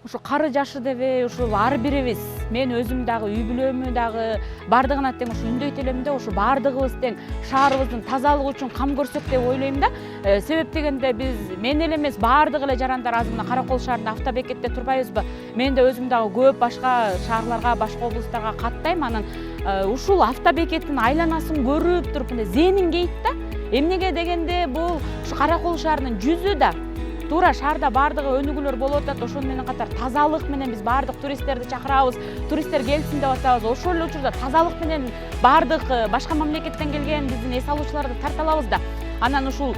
ушу кары жашы дебей, ушул ар бирибиз, мен өзүм дагы, үй бүлөмү дагы бардыгына тең ушу үндөйт элем да, ушу бардыгыбыз тең шаарыбыздын тазалыгы үчүн кам көрсөк деп ойлойм да. Себеп дегенде биз мен эле эмес, бардык эле жарандар азыр мына Каракол шаарында автобекетте турбайбызбы? Мен да өзүм дагы көп башка шаарларга, башка облустарга каттайм. Анан ушул автобекеттин айланасын көрүп туруп мындай зээним кейит да. Эмнеге дегенде бул ушу Каракол шаарынын жүзү да туура шаарда бардыгы өнүгүүлөр болуп атат. Ошону менен катар тазалык менен биз бардык туристтерди чакырабыз, туристтер келсин деп атабыз. Ошол эле учурда тазалык менен бардык башка мамлекеттен келген биздин эс алуучуларды тарта алабыз да. Анан ушул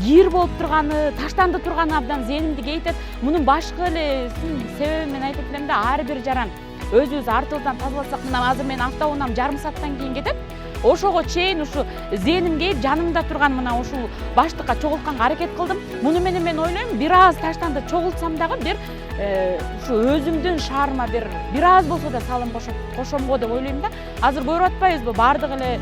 кир болуп турганы, таштанды турганы абдан зээнимди кейтет. Мунун башкы эле себебин мен айтып элем да, ар бир жаран өзүбүз артыбыздан тазаласак, мына азыр мен автоунаам жарым сааттан кийин кетет. Ошого чейин ушу зээним кейип, жанымда турган мына ушул баштыкка чогултканга аракет кылдым. Муну менен мен ойлойм, бир аз таштанды чогултсам дагы бир ушу өзүмдүн шаарыма бир аз болсо да салым кошом го деп ойлойм да. Азыр көрүп атпайбызбы, бардык эле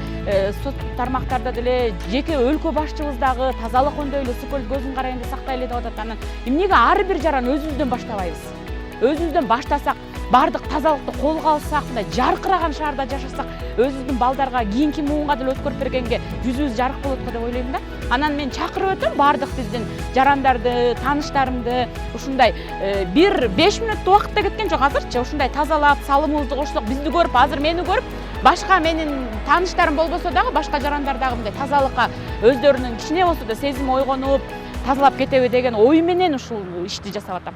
сот тармактарда деле жеке өлкө башчыбыз дагы тазалык өндөйлү, ысык көзүн карайында сактайлы деп атат. Анан эмнеге ар бир жаран өзүбүздөн баштабайбыз? Өзүбүздөн баштасак, бардык тазалыкты колго алсак, мындай жаркыраган шаарда жашасак, өзүбүздүн балдарга, кийинки муунга деле өткөрүп бергенге жүзүбүз жарык болот го деп ойлойм да. Анан мен чакырып өтөм бардык биздин жарандарды, тааныштарымды ушундай бир 5 мүнөттүк убакытта кеткен жок азырчы. Ушундай тазалап, салымыбызды коштук, бизди көрүп, азыр мени көрүп, башка менин тааныштарым болбосо дагы, башка жарандар дагы мындай тазалыкка өздөрүнүн кичине болсо да сезими ойгонуп, тазалап кетеби деген ой менен ушул ишти жасап атам.